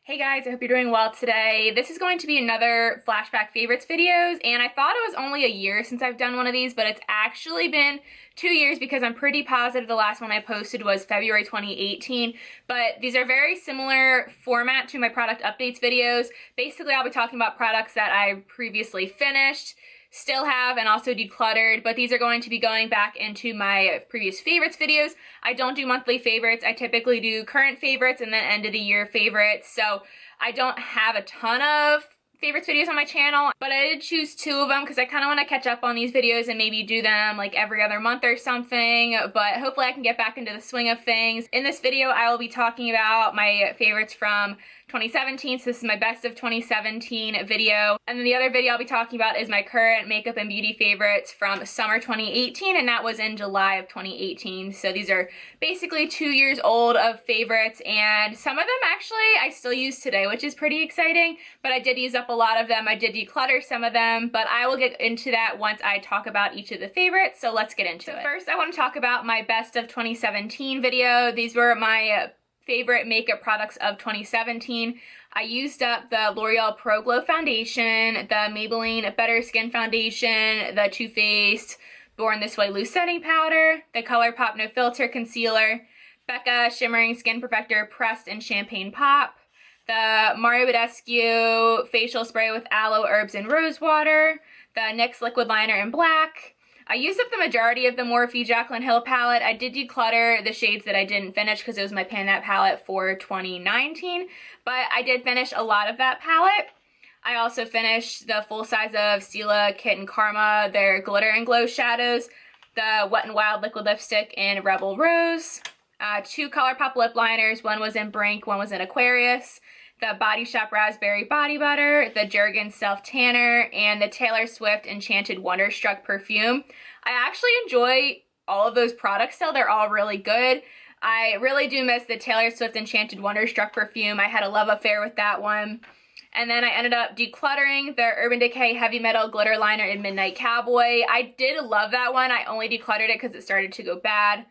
Hey guys, I hope you're doing well today. This is going to be another Flashback Favorites videos, and I thought it was only a year since I've done one of these, but it's actually been 2 years because I'm pretty positive the last one I posted was February 2018, but these are very similar format to my product updates videos. Basically, I'll be talking about products that I previously finished, still have, and also decluttered, but these are going to be going back into my previous favorites videos. I don't do monthly favorites. I typically do current favorites and then end of the year favorites, so I don't have a ton of favorites videos on my channel, but I did choose 2 of them because I kind of want to catch up on these videos and maybe do them like every other month or something, but hopefully I can get back into the swing of things. In this video, I will be talking about my favorites from 2017, so this is my best of 2017 video, and then the other video I'll be talking about is my current makeup and beauty favorites from summer 2018, and that was in July of 2018, so these are basically 2 years old of favorites, and some of them actually I still use today, which is pretty exciting, but I did use up a lot of them. I did declutter some of them, but I will get into that once I talk about each of the favorites, so let's get into it. First, I want to talk about my best of 2017 video. These were my favorite makeup products of 2017. I used up the L'Oreal Pro Glow Foundation, the Maybelline Better Skin Foundation, the Too Faced Born This Way Loose Setting Powder, the ColourPop No Filter Concealer, Becca Shimmering Skin Perfector Pressed in Champagne Pop, the Mario Badescu Facial Spray with Aloe, Herbs, and Rose Water, the NYX Liquid Liner in Black. I used up the majority of the Morphe Jaclyn Hill palette. I did declutter the shades that I didn't finish because it was my Pan That palette for 2019, but I did finish a lot of that palette. I also finished the full size of Stila, Kitten, Karma, their Glitter and Glow shadows, the Wet n Wild liquid lipstick in Rebel Rose, 2 ColourPop lip liners. One was in Brink, one was in Aquarius, the Body Shop Raspberry Body Butter, the Jergens Self Tanner, and the Taylor Swift Enchanted Wonderstruck perfume. I actually enjoy all of those products still. They're all really good. I really do miss the Taylor Swift Enchanted Wonderstruck perfume. I had a love affair with that one. And then I ended up decluttering the Urban Decay Heavy Metal Glitter Liner in Midnight Cowboy. I did love that one. I only decluttered it because it started to go bad.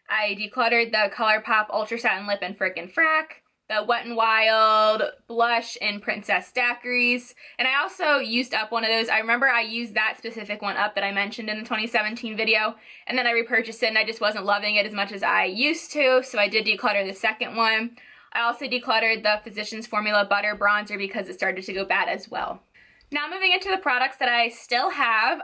I decluttered the ColourPop Ultra Satin Lip in Frickin' Frack, the Wet n Wild blush in Princess Daiquiris, and I also used up one of those. I remember I used that specific one up that I mentioned in the 2017 video, and then I repurchased it and I just wasn't loving it as much as I used to, so I did declutter the second one. I also decluttered the Physicians Formula Butter Bronzer because it started to go bad as well. Now moving into the products that I still have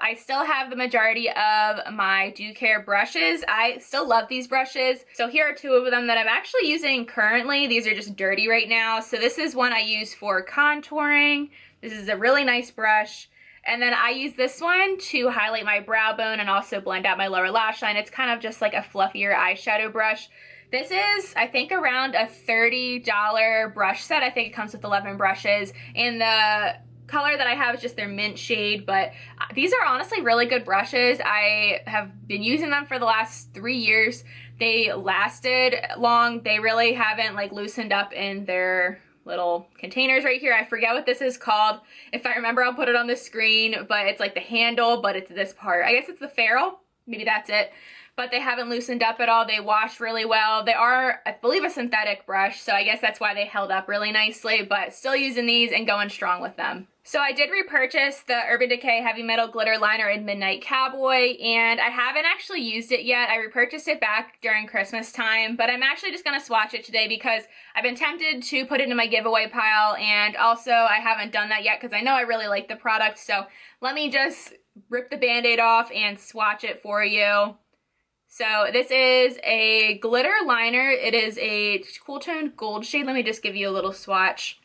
the majority of my Ducare brushes. I still love these brushes. So here are 2 of them that I'm actually using currently. These are just dirty right now. So this is one I use for contouring. This is a really nice brush. And then I use this one to highlight my brow bone and also blend out my lower lash line. It's kind of just like a fluffier eyeshadow brush. This is, I think, around a $30 brush set. I think it comes with 11 brushes. And the color that I have is just their mint shade, but these are honestly really good brushes. I have been using them for the last 3 years. They lasted long. They really haven't like loosened up in their little containers right here. I forget what this is called. If I remember, I'll put it on the screen, but it's like the handle, but it's this part. I guess it's the ferrule. Maybe that's it. But they haven't loosened up at all. They wash really well. They are, I believe, a synthetic brush, so I guess that's why they held up really nicely, but still using these and going strong with them. So I did repurchase the Urban Decay Heavy Metal Glitter Liner in Midnight Cowboy, and I haven't actually used it yet. I repurchased it back during Christmas time, but I'm actually just going to swatch it today because I've been tempted to put it in my giveaway pile, and also I haven't done that yet because I know I really like the product, so let me just rip the Band-Aid off and swatch it for you. So this is a glitter liner. It is a cool toned gold shade. Let me just give you a little swatch.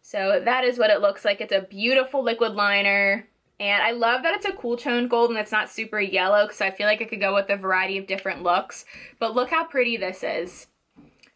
So that is what it looks like. It's a beautiful liquid liner. And I love that it's a cool toned gold and it's not super yellow because I feel like it could go with a variety of different looks. But look how pretty this is.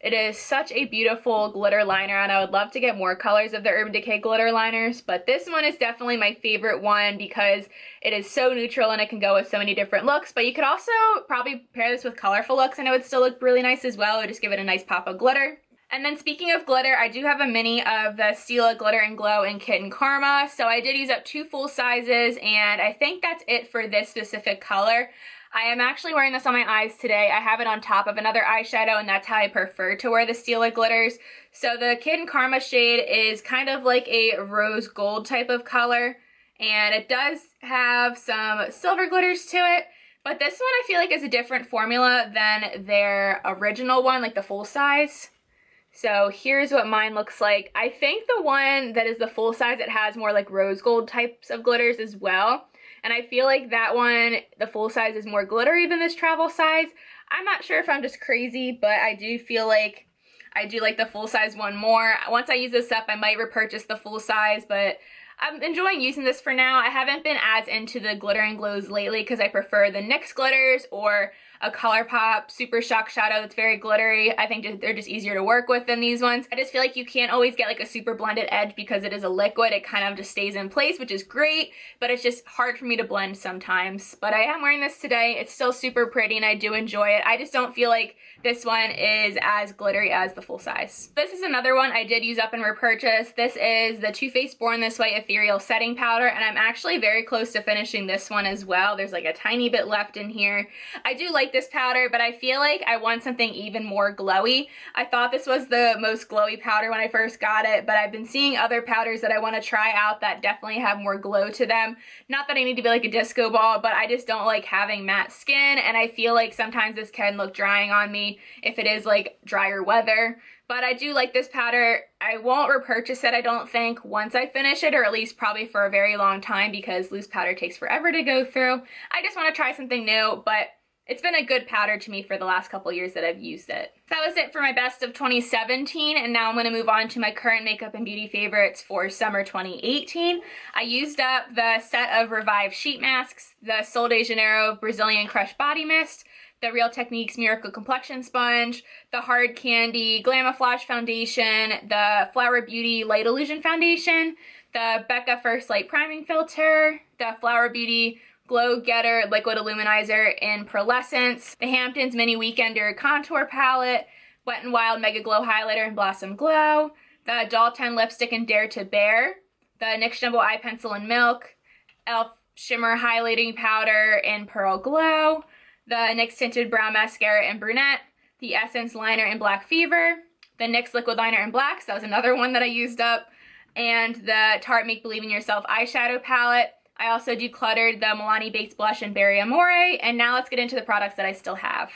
It is such a beautiful glitter liner, and I would love to get more colors of the Urban Decay glitter liners, but this one is definitely my favorite one because it is so neutral and it can go with so many different looks, but you could also probably pair this with colorful looks and it would still look really nice as well. It would just give it a nice pop of glitter. And then speaking of glitter, I do have a mini of the Stila Glitter and Glow in Kitten Karma, so I did use up 2 full sizes, and I think that's it for this specific color. I am actually wearing this on my eyes today. I have it on top of another eyeshadow, and that's how I prefer to wear the Stila glitters. So the Kitten Karma shade is kind of like a rose gold type of color, and it does have some silver glitters to it. But this one I feel like is a different formula than their original one, like the full size. So here's what mine looks like. I think the one that is the full size, it has more like rose gold types of glitters as well. And I feel like that one, the full size, is more glittery than this travel size. I'm not sure if I'm just crazy, but I do feel like I do like the full size one more. Once I use this up, I might repurchase the full size, but I'm enjoying using this for now. I haven't been as into the glitter and glows lately because I prefer the NYX glitters or a ColourPop Super Shock shadow that's very glittery. I think they're just easier to work with than these ones. I just feel like you can't always get like a super blended edge because it is a liquid. It kind of just stays in place, which is great, but it's just hard for me to blend sometimes. But I am wearing this today. It's still super pretty and I do enjoy it. I just don't feel like this one is as glittery as the full size. This is another one I did use up and repurchase. This is the Too Faced Born This Way Ethereal Setting Powder, and I'm actually very close to finishing this one as well. There's like a tiny bit left in here. I do like this powder, but I feel like I want something even more glowy. I thought this was the most glowy powder when I first got it, but I've been seeing other powders that I want to try out that definitely have more glow to them. Not that I need to be like a disco ball, but I just don't like having matte skin, and I feel like sometimes this can look drying on me if it is like drier weather. But I do like this powder. I won't repurchase it, I don't think, once I finish it, or at least probably for a very long time because loose powder takes forever to go through. I just want to try something new, but it's been a good powder to me for the last couple years that I've used it. That was it for my best of 2017, and now I'm going to move on to my current makeup and beauty favorites for summer 2018. I used up the set of Revive sheet masks, the Sol de Janeiro Brazilian Crush Body Mist, the Real Techniques Miracle Complexion Sponge, the Hard Candy Glamaflash Foundation, the Flower Beauty Light Illusion Foundation, the Becca First Light Priming Filter, the Flower Beauty Glow Getter Liquid Illuminizer in Pearlescence, the Hamptons Mini Weekender Contour Palette, Wet n Wild Mega Glow Highlighter in Blossom Glow, the Doll 10 Lipstick in Dare to Bear, the NYX Jumbo Eye Pencil in Milk, e.l.f. Shimmer Highlighting Powder in Pearl Glow, the NYX Tinted Brow Mascara in Brunette, the Essence Liner in Black Fever, the NYX Liquid Liner in Black, so that was another one that I used up, and the Tarte Make Believe in Yourself Eyeshadow Palette. I also decluttered the Milani Baked Blush in Berry Amore, and now let's get into the products that I still have.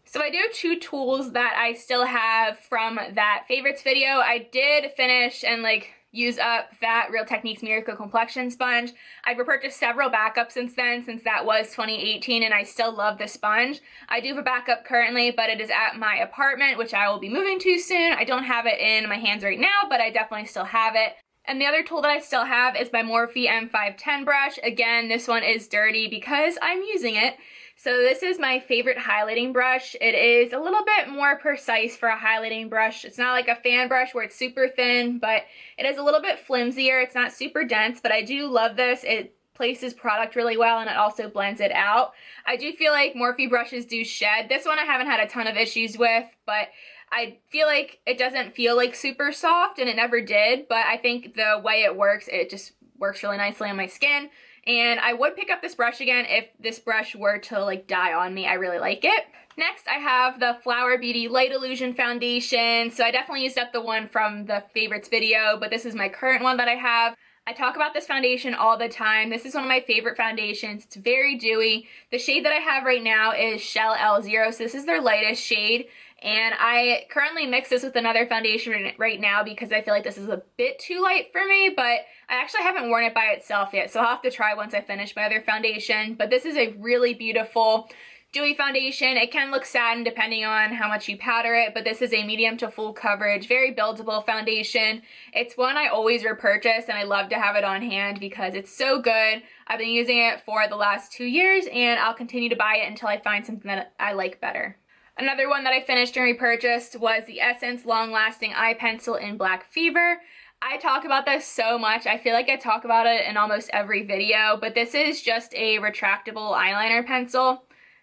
So I do have two tools that I still have from that favorites video. I did finish and use up that Real Techniques Miracle Complexion Sponge. I've repurchased several backups since then, since that was 2018, and I still love the sponge. I do have a backup currently, but it is at my apartment, which I will be moving to soon. I don't have it in my hands right now, but I definitely still have it. And the other tool that I still have is my Morphe M510 brush. Again, this one is dirty because I'm using it. So this is my favorite highlighting brush. It is a little bit more precise for a highlighting brush. It's not like a fan brush where it's super thin, but it is a little bit flimsier. It's not super dense, but I do love this. It places product really well and it also blends it out. I do feel like Morphe brushes do shed. This one I haven't had a ton of issues with, but I feel like it doesn't feel like super soft, and it never did, but I think the way it works, it just works really nicely on my skin. And I would pick up this brush again if this brush were to die on me. I really like it. Next, I have the Flower Beauty Light Illusion Foundation. So I definitely used up the one from the favorites video, but this is my current one that I have. I talk about this foundation all the time. This is one of my favorite foundations. It's very dewy. The shade that I have right now is Shell L0, so this is their lightest shade. And I currently mix this with another foundation right now because I feel like this is a bit too light for me, but I actually haven't worn it by itself yet, so I'll have to try once I finish my other foundation. But this is a really beautiful dewy foundation. It can look satin depending on how much you powder it, but this is a medium to full coverage, very buildable foundation. It's one I always repurchase, and I love to have it on hand because it's so good. I've been using it for the last 2 years, and I'll continue to buy it until I find something that I like better. Another one that I finished and repurchased was the Essence Long Lasting Eye Pencil in Black Fever. I talk about this so much. I feel like I talk about it in almost every video, but this is just a retractable eyeliner pencil.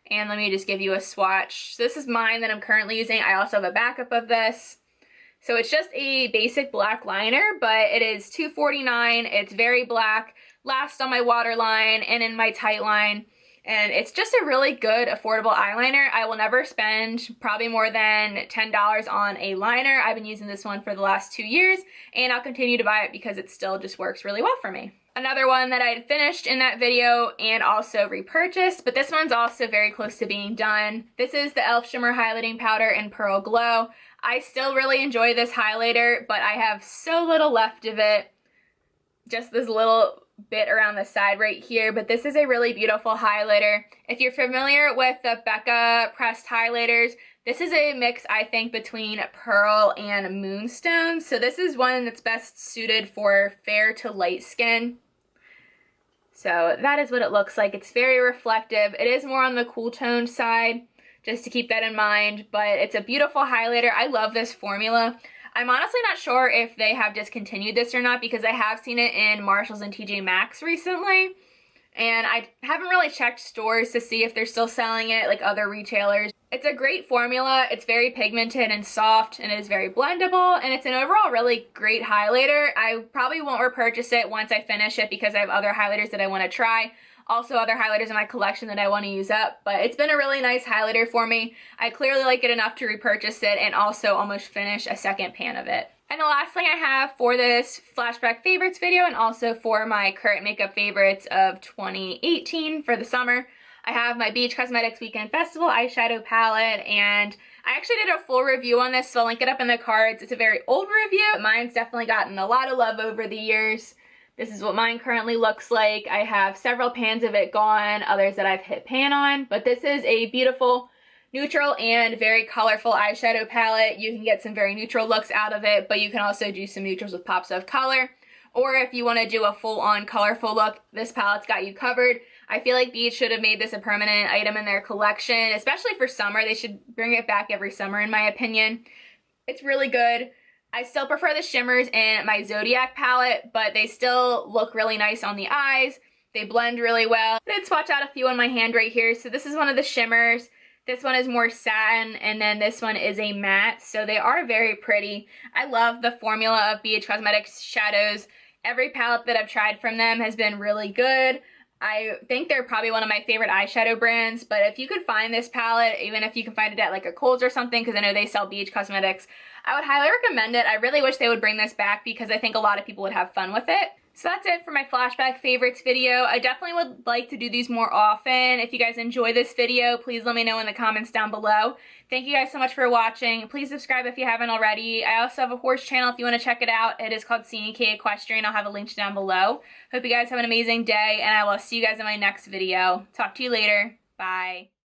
And let me just give you a swatch. So this is mine that I'm currently using. I also have a backup of this. So it's just a basic black liner, but it is $2.49. It's very black, lasts on my waterline and in my tight line. And it's just a really good, affordable eyeliner. I will never spend probably more than $10 on a liner. I've been using this one for the last 2 years, and I'll continue to buy it because it still just works really well for me. Another one that I had finished in that video and also repurchased, but this one's also very close to being done. This is the e.l.f. Shimmer Highlighting Powder in Pearl Glow. I still really enjoy this highlighter, but I have so little left of it. Just this little bit around the side right here, but this is a really beautiful highlighter. If you're familiar with the Becca pressed highlighters, this is a mix, I think, between Pearl and Moonstone. So this is one that's best suited for fair to light skin. So that is what it looks like. It's very reflective. It is more on the cool toned side, just to keep that in mind, but it's a beautiful highlighter. I love this formula. I'm honestly not sure if they have discontinued this or not because I have seen it in Marshalls and TJ Maxx recently. And I haven't really checked stores to see if they're still selling it like other retailers. It's a great formula. It's very pigmented and soft, and it is very blendable, and it's an overall really great highlighter. I probably won't repurchase it once I finish it because I have other highlighters that I want to try. Also other highlighters in my collection that I want to use up, but it's been a really nice highlighter for me. I clearly like it enough to repurchase it and also almost finish a second pan of it. And the last thing I have for this Flashback Favorites video and also for my current makeup favorites of 2018 for the summer, I have my BH Cosmetics Weekend Festival eyeshadow palette, and I actually did a full review on this, so I'll link it up in the cards. It's a very old review, but mine's definitely gotten a lot of love over the years. This is what mine currently looks like. I have several pans of it gone, others that I've hit pan on, but this is a beautiful neutral and very colorful eyeshadow palette. You can get some very neutral looks out of it, but you can also do some neutrals with pops of color. Or if you want to do a full-on colorful look, this palette's got you covered. I feel like BH should have made this a permanent item in their collection, especially for summer. They should bring it back every summer, in my opinion. It's really good. I still prefer the shimmers in my Zodiac palette, but they still look really nice on the eyes. They blend really well. I did swatch out a few on my hand right here. So this is one of the shimmers. This one is more satin, and then this one is a matte. So they are very pretty. I love the formula of BH Cosmetics shadows. Every palette that I've tried from them has been really good. I think they're probably one of my favorite eyeshadow brands, but if you could find this palette, even if you can find it at like a Kohl's or something, because I know they sell BH Cosmetics, I would highly recommend it. I really wish they would bring this back because I think a lot of people would have fun with it. So that's it for my Flashback Favorites video. I definitely would like to do these more often. If you guys enjoy this video, please let me know in the comments down below. Thank you guys so much for watching. Please subscribe if you haven't already. I also have a horse channel if you want to check it out. It is called C&K Equestrian. I'll have a link down below. Hope you guys have an amazing day, and I will see you guys in my next video. Talk to you later. Bye.